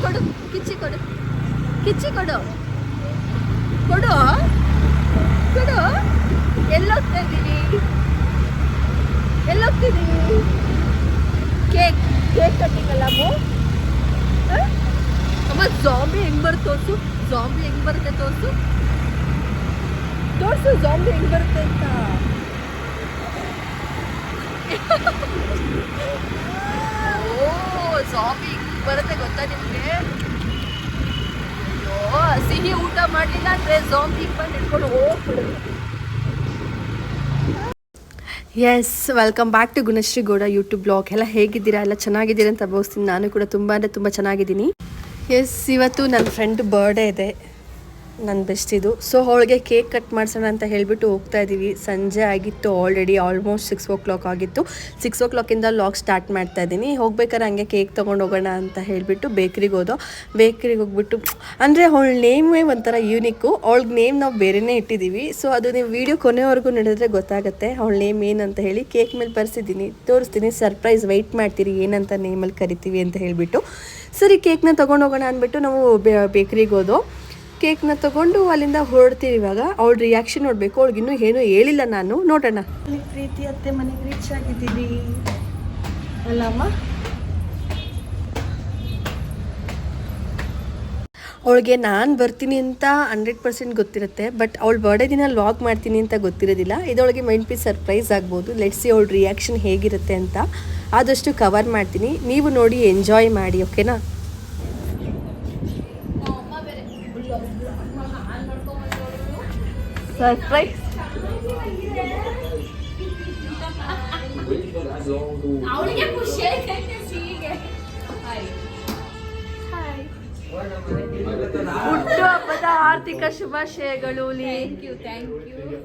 ಕೊಡು ಕಿಚ್ಚಿ ಕೊಡು ಕಿಚ್ಚಿ ಕೊಡು ಕೊಡು ಕೊಡು ಎಲ್ಲೋಗ್ತಿದ್ದೀವಿ ಎಲ್ಲೋಗ್ತಿದ್ದೀವಿ ಕೇಕ್ ಕೇಕ್ ಕಟ್ಟಿಂಗ್ ಅಲ್ಲ ಅಮ್ಮ ಜಾಂಬಿ ಹೆಂಗ್ ಬರುತ್ತೆ ತೋರಿಸು ಜಾಂಬಿ ಹೆಂಗ್ ಬರುತ್ತೆ ತೋರಿಸು ತೋರಿಸು ಜಾಂಬಿ ಹೆಂಗ್ ಬರುತ್ತೆ ಅಂತ ಓ ಜಾಂಬಿ ಬರುತ್ತೆ ಗೊತ್ತಾ ನಿಮಗೆ ಅಯ್ಯೋ ಸಿಹಿ ಊಟ ಮಾಡಲಿಲ್ಲ ಅಂದರೆ ಜಾಂಬಿ ಬಂದು ಹಿಡ್ಕೊಂಡು ಹೋಗ್ಬಿಡುತ್ತೆ. Yes welcome back to Gunashree Gowda YouTube blog. ಎಲ್ಲ ಹೇಗಿದ್ದೀರಾ? ಎಲ್ಲ ಚೆನ್ನಾಗಿದ್ದೀರಾ ಅಂತ ಭಾವಿಸ್ತೀನಿ. ನಾನು ಕೂಡ ತುಂಬ ಅಂದರೆ ತುಂಬ ಚೆನ್ನಾಗಿದ್ದೀನಿ. ಎಸ್ ಇವತ್ತು ನನ್ನ ಫ್ರೆಂಡ್ ಬರ್ಡೇ ಇದೆ, ನನ್ನ ಬೆಸ್ಟಿದು. ಸೊ ಅವಳಿಗೆ ಕೇಕ್ ಕಟ್ ಮಾಡಿಸೋಣ ಅಂತ ಹೇಳಿಬಿಟ್ಟು ಹೋಗ್ತಾ ಇದ್ದೀವಿ. ಸಂಜೆ ಆಗಿತ್ತು ಆಲ್ರೆಡಿ, ಆಲ್ಮೋಸ್ಟ್ 6 o'clock ಆಗಿತ್ತು. 6 o'clock ಲಾಗ್ ಸ್ಟಾರ್ಟ್ ಮಾಡ್ತಾ ಇದ್ದೀನಿ. ಹೋಗ್ಬೇಕಾದ್ರೆ ಹಂಗೆ ಕೇಕ್ ತೊಗೊಂಡು ಹೋಗೋಣ ಅಂತ ಹೇಳಿಬಿಟ್ಟು ಬೇಕ್ರಿಗೆ ಹೋದೋ. ಬೇಕ್ರಿಗೆ ಹೋಗ್ಬಿಟ್ಟು ಅಂದರೆ ಅವಳ ನೇಮೇ ಒಂಥರ ಯೂನಿಕ್ಕು. ಅವಳಿಗೆ ನೇಮ್ ನಾವು ಬೇರೆಯೇ ಇಟ್ಟಿದ್ದೀವಿ. ಸೊ ಅದು ನೀವು ವೀಡಿಯೋ ಕೊನೆವರೆಗೂ ನೋಡಿದ್ರೆ ಗೊತ್ತಾಗುತ್ತೆ ಅವಳ ನೇಮ್ ಏನಂತ ಹೇಳಿ. ಕೇಕ್ ಮೇಲೆ ಬರ್ಸಿದ್ದೀನಿ, ತೋರಿಸ್ತೀನಿ. ಸರ್ಪ್ರೈಸ್ ವೆಯ್ಟ್ ಮಾಡ್ತೀರಿ ಏನಂತ ನೇಮಲ್ಲಿ ಕರಿತೀವಿ ಅಂತ ಹೇಳಿಬಿಟ್ಟು. ಸರಿ ಕೇಕ್ನ ತೊಗೊಂಡು ಹೋಗೋಣ ಅಂದ್ಬಿಟ್ಟು ನಾವು ಬೇಕ್ರಿಗೆ ಹೋದೋ. ಕೇಕ್ನ ತೊಗೊಂಡು ಅಲ್ಲಿಂದ ಹೊರಡ್ತೀವಿ. ಇವಾಗ ಅವಳ ರಿಯಾಕ್ಷನ್ ನೋಡಬೇಕು. ಅವಳಿಗಿನ್ನೂ ಏನೂ ಹೇಳಿಲ್ಲ ನಾನು, ನೋಡೋಣ. ಪ್ರೀತಿ ಅತ್ತೆ ಮನೆಗೆ ರೀಚ್ ಆಗಿದ್ದೀವಿ ಅಲ್ಲಮ್ಮ. ಅವಳಿಗೆ ನಾನು ಬರ್ತೀನಿ ಅಂತ 100% ಗೊತ್ತಿರುತ್ತೆ, ಬಟ್ ಅವಳ ಬರ್ಡೇ ದಿನ ಲಾಗ್ ಮಾಡ್ತೀನಿ ಅಂತ ಗೊತ್ತಿರೋದಿಲ್ಲ. ಇದೊಳಗೆ ಮೈಂಡ್ ಪೀಸ್ ಸರ್ಪ್ರೈಸ್ ಆಗ್ಬೋದು. ಲೆಟ್ಸ್ ಸಿ ಅವಳ ರಿಯಾಕ್ಷನ್ ಹೇಗಿರುತ್ತೆ ಅಂತ. ಆದಷ್ಟು ಕವರ್ ಮಾಡ್ತೀನಿ, ನೀವು ನೋಡಿ ಎಂಜಾಯ್ ಮಾಡಿ, ಓಕೆನಾ? ಸರ್ಪ್ರೈಸ್ ಹುಟ್ಟು ಹಬ್ಬದ ಆರ್ಥಿಕ ಶುಭಾಶಯಗಳು.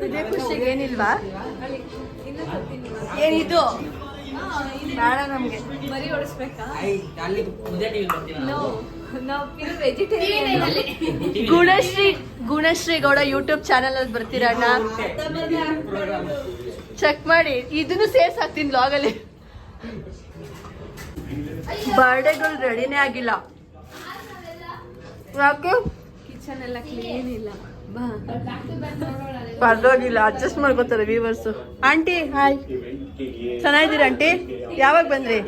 ಇದೇ ಖುಷಿಗೆ ಏನಿಲ್ವಾ? ಏನಿದು ಬೇಡ ನಮ್ಗೆ. ಮರಿ ಹೊಡಿಸ್ಬೇಕಾ? ಗುಣಶ್ರೀ ಗೌಡ ಯೂಟ್ಯೂಬ್ ಚಾನಲ್ ಅಲ್ಲಿ ಬರ್ತೀರಾ ಅಣ್ಣ? ಚೆಕ್ ಮಾಡಿ, ಇದನ್ನು ಸೇರ್ಸ್ ಹಾಕ್ತೀನಿ ಬ್ಲಾಗಲ್ಲಿ. ಬರ್ಡೇಗಳು ರೆಡಿನೇ ಆಗಿಲ್ಲ. ಯಾಕೆ? ಕಿಚನ್ ಎಲ್ಲ ಕ್ಲೀನ್ ಇಲ್ಲ. ಪರವಾಗಿಲ್ಲ, ಅಡ್ಜಸ್ಟ್ ಮಾಡ್ಕೋತಾರೆ ವ್ಯೂವರ್ಸು. ಆಂಟಿ ಹಾಯ್, ಚೆನ್ನಾಗಿದ್ದೀರಾ ಆಂಟಿ? ಯಾವಾಗ ಬಂದ್ರಿ?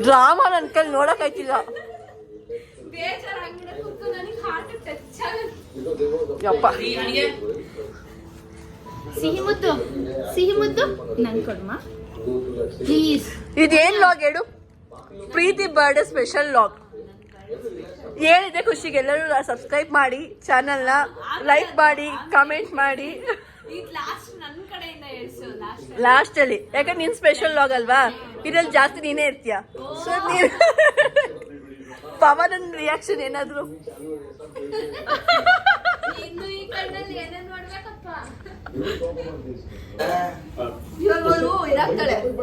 ಡ್ರಾಮಾ ನನ್ನ ಕೈಲಿ ನೋಡಕ್ ಆಯ್ತಿಲ್ಲ. ಸಿಹಿ ಮುದ್ದು ನನ್ ಕೊಡ್ಮ ಪ್ಲೀಸ್. ಇದೇನ್ ಲಾಗ್ ಹೇಳು? ಪ್ರೀತಿ ಬರ್ಡೇ ಸ್ಪೆಷಲ್ ಲಾಗ್ ಏನಿದೆ ಖುಷಿಗೆ. ಎಲ್ಲರೂ ಸಬ್ಸ್ಕ್ರೈಬ್ ಮಾಡಿ, ಚಾನಲ್ನ ಲೈಕ್ ಮಾಡಿ, ಕಮೆಂಟ್ ಮಾಡಿ. ಲಾಸ್ಟ್ ಅಲ್ಲಿ ಯಾಕಂದ್ರೆ ನೀನ್ ಸ್ಪೆಷಲ್ ಲಾಗ್ ಅಲ್ವಾ, ಇದ್ರಲ್ಲಿ ಜಾಸ್ತಿ ನೀನೇ ಇರ್ತೀಯ. ಸೊ ನೀನ್ ಪವನ್ ರಿಯಾಕ್ಷನ್ ಏನಾದ್ರು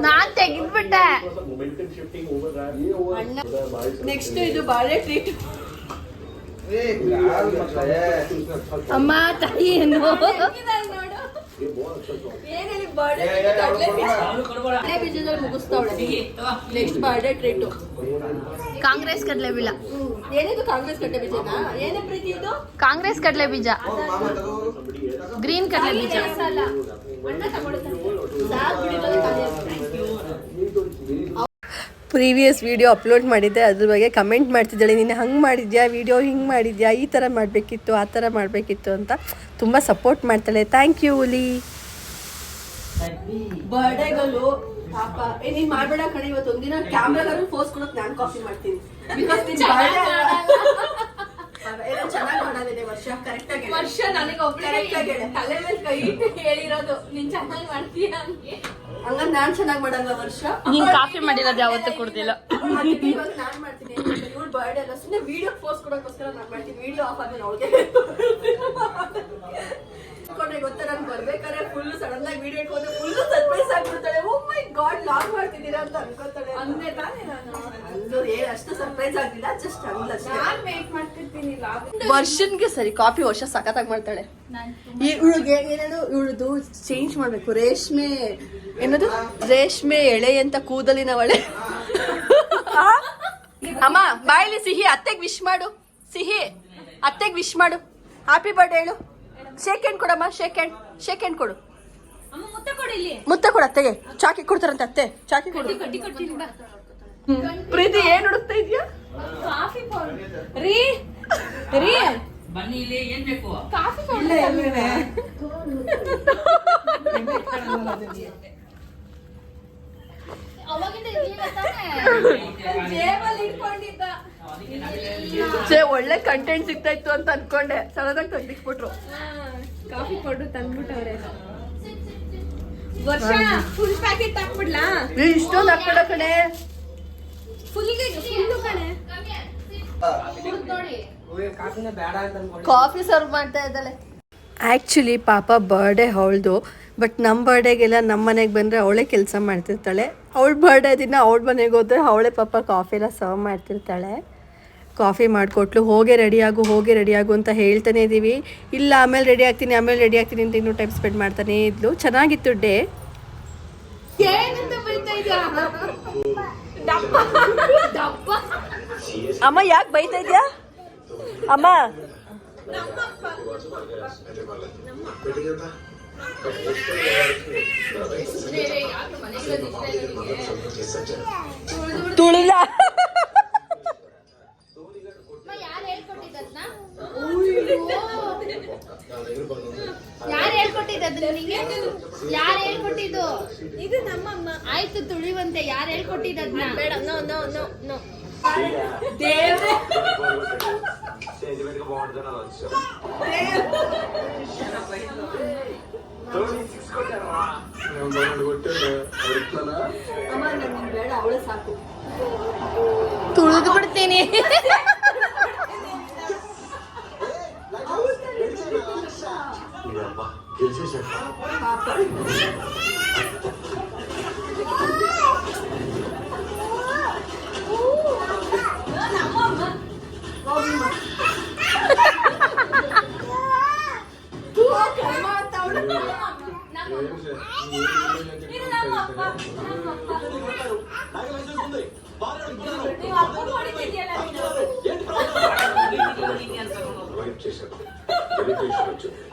ನಾನ್ ತೆಗೆದ್ಬಿಟ್ಟೆ. ನೆಕ್ಸ್ಟ್ ಇದು ಬಾಳೆ ಟ್ರೀಟ್. ಅಮ್ಮ ತಾಯಿ ಬೀಜದಲ್ಲಿ ಮುಗಿಸ್ತಾವಳೆ. ನೆಕ್ಸ್ಟ್ ಬರ್ಡೇ ಟ್ರೀಟು ಕಾಂಗ್ರೆಸ್ ಕಡಲೆ ಬೀಜ. ಏನಿದು ಕಾಂಗ್ರೆಸ್ ಕಡಲೆ ಬೀಜನಾ? ಏನೇ ಪ್ರೀತಿ ಇದು? ಕಾಂಗ್ರೆಸ್ ಕಡಲೆ ಬೀಜ, ಗ್ರೀನ್ ಕಡಲೆ ಬೀಜ. ಪ್ರೀವಿಯಸ್ ವಿಡಿಯೋ ಅಪ್ಲೋಡ್ ಮಾಡಿದ್ದೆ, ಅದ್ರ ಬಗ್ಗೆ ಕಮೆಂಟ್ ಮಾಡ್ತಿದ್ದಾಳೆ. ನೀನು ಹಂಗೆ ಮಾಡಿದ್ಯಾ ವಿಡಿಯೋ, ಹಿಂಗೆ ಮಾಡಿದ್ಯಾ, ಈ ಥರ ಮಾಡಬೇಕಿತ್ತು, ಆ ಥರ ಮಾಡಬೇಕಿತ್ತು ಅಂತ ತುಂಬ ಸಪೋರ್ಟ್ ಮಾಡ್ತಾಳೆ. Thank you ಉಲಿ. ಬರ್ಡೇಗಳು ಪಾಪ ನೀನು ಮಾಡಬೇಡ ಕಣೆ. ಇವತ್ತು ಒಂದಿನ ಕ್ಯಾಮ್ರಾಗಾರು ಫೋರ್ಸ್ ಕೊಡೋಕೆ ನಾನು ಕಾಫಿ ಮಾಡ್ತೀನಿ. ಚೆನ್ನಾಗಿ ಮಾಡೋದಿದೆ ವರ್ಷ. ಕರೆಕ್ಟಾಗಿ ವರ್ಷ ನನಗೆ ತಲೆ ಮೇಲೆ ಕೈ ಹೇಳಿರೋದು ನೀನ್ ಚೆನ್ನಾಗಿ ಮಾಡ್ತೀಯ ಹಂಗೆ. ಹಂಗ ನಾನ್ ಚೆನ್ನಾಗಿ ಮಾಡಲ್ಲ ವರ್ಷ. ನೀನ್ ಕಾಫಿ ಮಾಡಿರೋದು ಯಾವತ್ತೂ ಕೊಡ್ತಿಲ್ಲ. ನಾನ್ ಮಾಡ್ತೀನಿ. ಇವ್ಳು ಬರ್ಡೇ ಅಲ್ಲ, ಸುಮ್ಮನೆ ವಿಡಿಯೋ ಪೋಸ್ಟ್ ಕೊಡೋಕ್ಕೋಸ್ಕರ ನಾನು ಮಾಡ್ತೀನಿ. ವಿಡಿಯೋ ಆಫ್ ಆದ್ಮೇಲೆ ಅವಳಿಗೆ ಗೊತ್ತಾ, ನಾನು ಬರ್ಬೇಕಾದ್ರೆ ಫುಲ್ ಸಡನ್ ಆಗಿ ವಿಡಿಯೋ ಇಟ್ಕೊಂಡ್ರೆ ಫುಲ್ ಸರ್ಪ್ರೈಸ್ ಆಗ್ಬಿಡ್ತಾಳೆ. ಓ ಮೈ ಗಾಡ್, ಲಾಗ್ ಮಾಡ್ತಿದ್ದೀರಾ ಅಂತ ಅನ್ಕೋತಾಳೆ. ಅಂದೇ ತಾನೇ ನಾನು ಅಂದು ಅಷ್ಟು ಸರ್ಪ್ರೈಸ್ ಆಗಿಲ್ಲ, ಜಸ್ಟ್ ಅಂದ್ಲಷ್ಟೇ. ನಾನು ವೇಟ್ ಮಾಡ್ತಿರ್ತೀನಿ. ವರ್ಷನ್ಗೆ ಸರಿ ಕಾಫಿ ವರ್ಷ ಸಖತ್ತಾಗಿ ಮಾಡ್ತಾಳೆ. ಇವಳಿಗೆ ಏನೇನು ಇವಳದು ಚೇಂಜ್ ಮಾಡ್ಬೇಕು. ರೇಷ್ಮೆ ಏನದು ರೇಷ್ಮೆ ಎಳೆ ಅಂತ ಕೂದಲಿನ ಒಳೆ. ಅಮ್ಮ ಬಾಯಿಲಿ ಸಿಹಿ ಅತ್ತೆಗೆ ವಿಶ್ ಮಾಡು. ಸಿಹಿ ಅತ್ತೆಗೆ ವಿಶ್ ಮಾಡು. ಹ್ಯಾಪಿ ಬರ್ಡೇ ಹೇಳು. ಶೇಕ್ ಹ್ಯಾಂಡ್ ಕೊಡಮ್ಮ. ಶೇಕ್ ಹ್ಯಾಂಡ್ ಕೊಡು. ಮುತ್ತ ಕೊಡು ಅತ್ತೆಗೆ. ಚಾಕಿ ಕೊಡ್ತಾರಂತೆ ಅತ್ತೆ. ಚಾಕಿ ಕೊಡು. ಪ್ರೀತಿ ಏನ್ ಹುಡುಕ್ತಾ ಇದೀಯಾ? ಕಾಫಿ ಪೌಡರ್ ರೀ ರೀ ಬನ್ನಿ ಇಲ್ಲಿ ಏನ್ ಬೇಕು? ಕಾಫಿ ಪೌಡರ್ ಅವಾಗಿಂದ ಜೇಬಲ್ಲಿ ಇಟ್ಕೊಂಡಿದ್ದ. ಒಳ್ಳೆ ಕಂಟೆಂಟ್ ಸಿಗ್ತಾ ಇತ್ತು ಅಂತ ಅನ್ಕೊಂಡೆ. ಸಡನ್ನಾಗಿ ತಂದಿಕ್ಬಿಟ್ರು. Coffee powder ತಂದ್ಬಿಟ್ಟವ್ರೆ. ವರ್ಷ ಫುಲ್ ಪ್ಯಾಕೆಟ್ ಹಾಕ್ಬಿಡ್ಲಾ? ಇಷ್ಟೊಂದು ಹಾಕ್ಬೇಡ ಕಣೆ. ಫುಲ್ ಕಣೆ. ನೋಡಿ ಕಾಫಿ ಸರ್ವ್ ಮಾಡ್ತಾ ಇದ್ದಾಳೆ. ಆ್ಯಕ್ಚುಲಿ ಪಾಪ ಬರ್ಡೇ ಅವಳದು. ಬಟ್ ನಮ್ಮ ಬರ್ಡೇಗೆಲ್ಲ ನಮ್ಮ ಮನೆಗೆ ಬಂದರೆ ಅವಳೇ ಕೆಲಸ ಮಾಡ್ತಿರ್ತಾಳೆ. ಅವಳ ಬರ್ಡೇ ದಿನ ಅವಳ ಮನೆಗೆ ಹೋದರೆ ಅವಳೇ ಪಾಪ ಕಾಫಿನ ಸರ್ವ್ ಮಾಡ್ತಿರ್ತಾಳೆ. ಕಾಫಿ ಮಾಡಿಕೊಟ್ಲು. ಹೋಗೇ ರೆಡಿಯಾಗು ಅಂತ ಹೇಳ್ತಾನೆ ಇದ್ದೀವಿ. ಇಲ್ಲ ಆಮೇಲೆ ರೆಡಿ ಆಗ್ತೀನಿ ಅಂತ ಇನ್ನೂ ಟೈಮ್ ಸ್ಪೆಂಡ್ ಮಾಡ್ತಾನೆ ಇದ್ಲು. ಚೆನ್ನಾಗಿತ್ತು ಡೇ. ಏನಂತ ಬೈತಾ ಇದ್ಯಾ? ಡಬ್ಬ ಡಬ್ಬ. ಅಮ್ಮ ಯಾಕೆ ಬೈತಾ ಇದ್ಯಾ ಅಮ್ಮ? ತುಳಿಲ ಯಾರು ಹೇಳ್ಕೊಟ್ಟಿದ್ದು ನಿಂಗೆ? ಯಾರು ಹೇಳ್ಕೊಟ್ಟಿದ್ದು? ಇದು ನಮ್ಮಮ್ಮ. ಆಯ್ತು ತುಳಿವಂತೆ. ಯಾರು ಹೇಳ್ಕೊಟ್ಟಿದ್ದನ್ನ? ಬೇಡ. No no no no. ದೇವ್ರೆ ಬೇಡ, ಅವಳು ಸಾಕು. ತುಳಿದು ಬಿಡ್ತೀನಿ.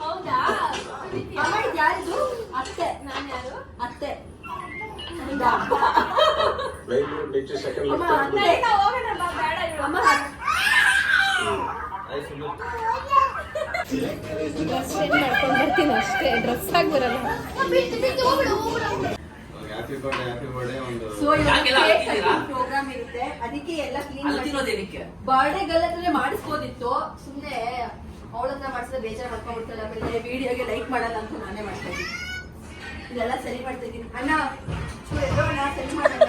ಹೌದಾ? ಯಾರಿದು? ಅತ್ತೆ. ನಾನು ಯಾರು? ಅತ್ತೆ. ಮಾಡ್ಕೊಂಡು ಬರ್ತೀನಿ ಅಷ್ಟೇ. ಡ್ರೆಸ್ ಆಗಿ ಬರಲ್ಲ. ಪ್ರೋಗ್ರಾಮ್ ಇರುತ್ತೆ, ಅದಕ್ಕೆ ಎಲ್ಲ ಕ್ಲೀನ್ ಬರ್ಡೇಗಲ್ಲೇ ಮಾಡಿಸ್ಬೋದಿತ್ತು. ಸುಮ್ಮನೆ ಅವಳನ್ನ ಮಾಡಿಸಿದ್ರೆ ಬೇಜಾರು ಮಾಡ್ಕೊಂಡ್ಬಿಡ್ತಾಳೆ. ಆಮೇಲೆ ವಿಡಿಯೋಗೆ ಲೈಕ್ ಮಾಡಲ್ಲ ಅಂತ ನಾನೇ ಮಾಡ್ತಾ ಇದ್ದೀನಿ. ಇದೆಲ್ಲ ಸರಿ ಮಾಡ್ತಾ ಇದ್ದೀನಿ. ಅಣ್ಣ ಸರಿ ಮಾಡೋಣ.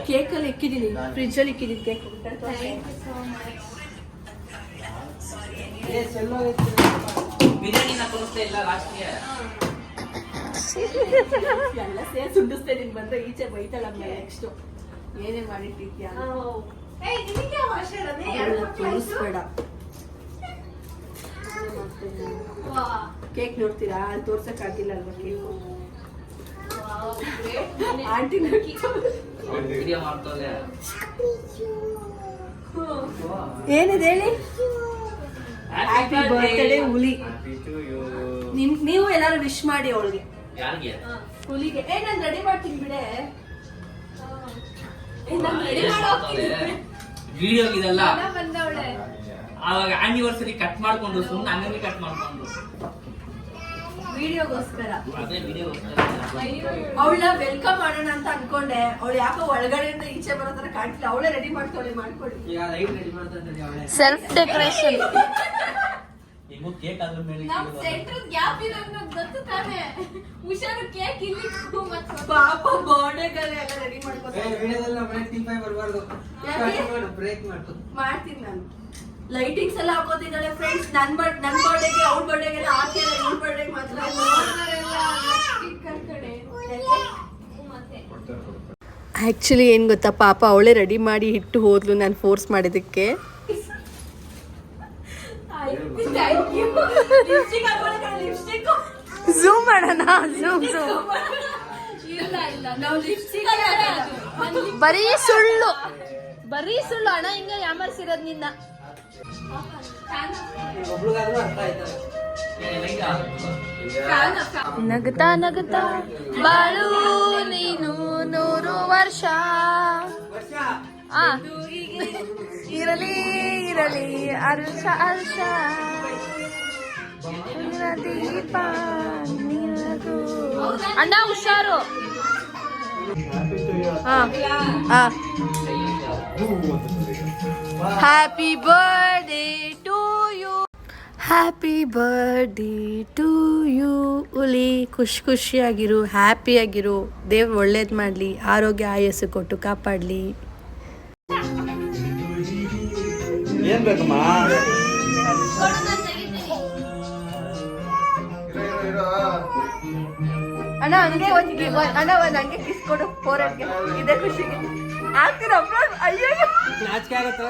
ಕೇಕ್ ಅಲ್ಲಿ ಇಕ್ಕಿದ್ದೀನಿ, ಫ್ರಿಜ್ ಅಲ್ಲಿ ಇಕ್ಕಿದ್ದೀನಿ ಕೇಕ್. ಎಲ್ಲ ಸೇರ್ ಸುಂಡಿಸ್ತೇ. ನೀನ್ ಬಂದ್ರೆ ಈಚೆ ಬೈತಾಳ. ನೆಕ್ಸ್ಟ್ ಏನೇ ಮಾಡಿಟ್ಟಿದ್ಯಾ ತೋರಿಸ್ಬೇಡ. ಕೇಕ್ ನೋಡ್ತೀರಾ? ಅಲ್ಲಿ ತೋರ್ಸಕ್ ಆಗಿಲ್ಲ ಅಲ್ವಾ ಕೇಕು? ಆಂಟಿ ಏನಿದೆ ಹೇಳಿ? ಹ್ಯಾಪಿ ಬರ್ತ್ಡೇ ಹುಲಿ. ನೀವು ಎಲ್ಲಾರು ವಿಶ್ ಮಾಡಿ ಅವಳಿಗೆ. ಹುಲಿಗೆ ನಾನು ರೆಡಿ ಮಾಡ್ತೀನಿ ಬಿಡೆ. ವಿಡಿಯೋ ಇದೆಲ್ಲ ಅವಾಗ ಆನಿವರ್ಸರಿ ಕಟ್ ಮಾಡ್ಕೊಂಡು ಸುಮ್ಮನೆ ಹಂಗಂಗೆ ಕಟ್ ಮಾಡ್ಕೊಂಡು ವಿಡಿಯೋಗೋಸ್ಕರ ಅವಳ ವೆಲ್ಕಮ್ ಮಾಡೋಣ ಅಂತ ಅನ್ಕೊಂಡೆ. ಅವಳು ಯಾಕೋ ಒಳಗಡೆಯಿಂದ ಈಚೆ ಬರೋ ತರ ಕಾಣ್ತಿಲ್ಲ. ಅವಳೇ ರೆಡಿ ಮಾಡ್ಕೊಳ್ಳಿ. Self decoration. ಪಾಪ ಬರ್ಡೇಗೆಲ್ಲ ರೆಡಿ ಮಾಡ್ತೀನಿ ನಾನು. ಲೈಟಿಂಗ್ಸ್ ಎಲ್ಲ ಹಾಕೋತಿದ್ದಾಳೆ ಫ್ರೆಂಡ್ಸ್. ನನ್ ಬರ್ಡೇಗೆ ಅವ್ಳ ಬರ್ಡೇಗೆಲ್ಲ ಹಾಕಿಲ್ಲ. ಇವ್ಳ ಬರ್ಡೇಗೆ ಮಾತ್ರ ಆ್ಯಕ್ಚುಲಿ ಏನು ಗೊತ್ತಾ, ಪಾಪ ಅವಳೇ ರೆಡಿ ಮಾಡಿ ಇಟ್ಟು ಹೋದ್ಲು ನಾನು ಫೋರ್ಸ್ ಮಾಡಿದ್ದಕ್ಕೆ. ಝೂಮ್ ಮಾಡೋಣ, ಝೂಮ್ ಬರೀ ಸುಳ್ಳು ಅಣ್ಣ, ಹಿಂಗೆ ಯಾಮರ್ಸಿರೋದು ನಿನ್ನ. ನಗತಾ ನಗತಾ ಬಾಳು ನೀನು 100 ವರ್ಷ. ಇರಲಿ ಇರಲಿ ಅರ್ಷ ಅರ್ಷ ದೀಪ ನಿನಗೂ. ಅಣ್ಣ ಹುಷಾರು. Happy birthday to you, happy birthday to you. ಉಲಿ ಖುಷಿಯಾಗಿರು, ಹ್ಯಾಪಿಯಾಗಿರು. ದೇವ್ರು ಒಳ್ಳೇದು ಮಾಡಲಿ, ಆರೋಗ್ಯ ಆಯಸ್ಸು ಕೊಟ್ಟು ಕಾಪಾಡಲಿ. ಏನ್ ಬೇಕಮ್ಮ? ಅಣ್ಣ ಹಂಗೆ ಅಣ್ಣ ಒಂದು ಹಂಗೆ ಕಿಸ್ ಕೊಡು ಫೋರ್ಗೆ, ಇದೇ ಖುಷಿಗೆ ಆಗ್ತೀರ ಅಪ್ಲೋಡ್. ಅಯ್ಯೋ ನಾಚಿಕೆ ಆಗುತ್ತೆ.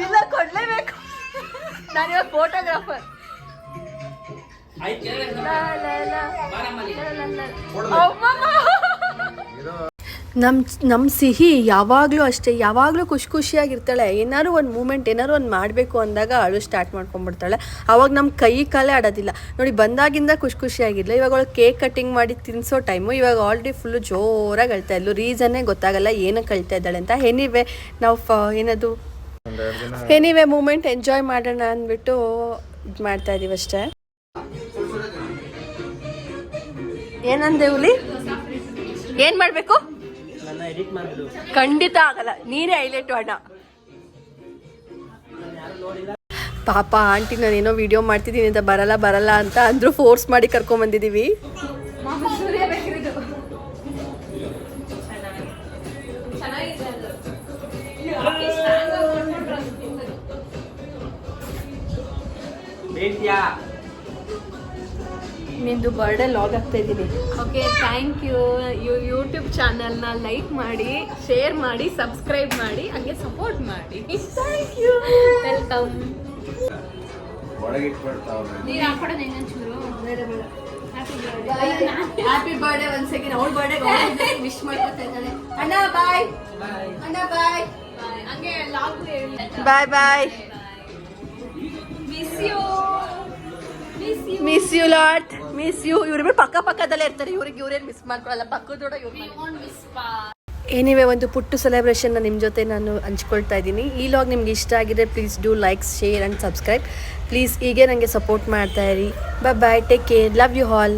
ಇಲ್ಲ, ಕೊಡ್ಲೇಬೇಕು. ನಾನಿವಾಗ ಫೋಟೋಗ್ರಾಫರ್. ನಮ್ಮ ಸಿಹಿ ಯಾವಾಗಲೂ ಅಷ್ಟೇ, ಯಾವಾಗಲೂ ಖುಷಿಯಾಗಿರ್ತಾಳೆ. ಏನಾದ್ರು ಒಂದು ಮೂಮೆಂಟ್, ಏನಾದ್ರು ಒಂದು ಮಾಡಬೇಕು ಅಂದಾಗ ಅಳು ಸ್ಟಾರ್ಟ್ ಮಾಡ್ಕೊಂಡ್ಬಿಡ್ತಾಳೆ. ಅವಾಗ ನಮ್ಮ ಕೈ ಕಾಲೇ ಆಡೋದಿಲ್ಲ ನೋಡಿ. ಬಂದಾಗಿಂದ ಖುಷಿಯಾಗಿರಲಿಲ್ಲ. ಇವಾಗ ಅವಳು ಕೇಕ್ ಕಟ್ಟಿಂಗ್ ಮಾಡಿ ತಿನ್ನಿಸೋ ಟೈಮು. ಇವಾಗ ಆಲ್ರೆಡಿ ಫುಲ್ಲು ಜೋರಾಗಿ ಅಳ್ತಾ ಇದ್ಲು. ರೀಸನ್ನೇ ಗೊತ್ತಾಗಲ್ಲ ಏನಕ್ಕೆ ಅಳ್ತಾ ಇದ್ದಾಳೆ ಅಂತ. ಎನಿವೆ ಮೂಮೆಂಟ್ ಎಂಜಾಯ್ ಮಾಡೋಣ ಅಂದ್ಬಿಟ್ಟು ಇದು ಮಾಡ್ತಾ ಇದೀವಿ ಅಷ್ಟೇ. ಏನಂದೆ ಹುಲಿ? ಏನು ಮಾಡಬೇಕು? ಖಂಡಿತ ಆಗಲ್ಲ, ನೀನೇ ಹೈಲೈಟ್ ಅಣ್ಣ. ಪಾಪ ಆಂಟಿ ನಾನೇನೋ ವಿಡಿಯೋ ಮಾಡ್ತಿದ್ದೀನಿ ಅಂತ ಬರಲ್ಲ ಅಂತ ಅಂದ್ರು ಫೋರ್ಸ್ ಮಾಡಿ ಕರ್ಕೊಂಬಂದಿದ್ದೀವಿ. ನಿಂದು ಬರ್ಡೇ ಲಾಗ್ ಆಗ್ತಾ ಇದ್ದೀನಿ. Okay, thank you. ಯೂಟ್ಯೂಬ್ ಚಾನಲ್ನ ಲೈಕ್ ಮಾಡಿ, ಶೇರ್ ಮಾಡಿ, ಸಬ್ಸ್ಕ್ರೈಬ್ ಮಾಡಿ, ಹಂಗೆ ಸಪೋರ್ಟ್ ಮಾಡಿ. Thank you. ವೆಲ್ಕಮ್. ನೀರು ಹಾಕೊಡೋದು ಇನ್ನೊಂಚೂರು. Happy birthday one second. ಅವಳ ಬರ್ಡೇ ವಿಶ್ ಮಾಡ್ಕೊತಾ ಇದ್ದಾಳೆ. ಅಣ್ಣ ಬಾಯ್. ಅಣ್ಣ ಬಾಯ್. ಹಂಗೆ ಲಾಗ್ ಹೇಳಿ. Bye bye. Miss you. Miss you lot. Miss you. ಇವರಿಬ್ಬರು ಪಕ್ಕದಲ್ಲೇ ಇರ್ತಾರೆ. ಇವ್ರೇನು ಮಿಸ್ ಮಾಡ್ಕೊಳ್ಳಲ್ಲ, ಪಕ್ಕದೋಡ ಇವ್ರು. ಏನಿವೆ, ಒಂದು ಪುಟ್ಟು ಸೆಲೆಬ್ರೇಷನ್ನ ನಿಮ್ಮ ಜೊತೆ ನಾನು ಹಂಚ್ಕೊಳ್ತಾ ಇದ್ದೀನಿ. ಈ ಲಾಗ್ ನಿಮ್ಗೆ ಇಷ್ಟ ಆಗಿದೆ please do like, share and subscribe. Please ಹೀಗೆ ನನಗೆ ಸಪೋರ್ಟ್ ಮಾಡ್ತಾ ಇರಿ. Bye bye, take care, love you all.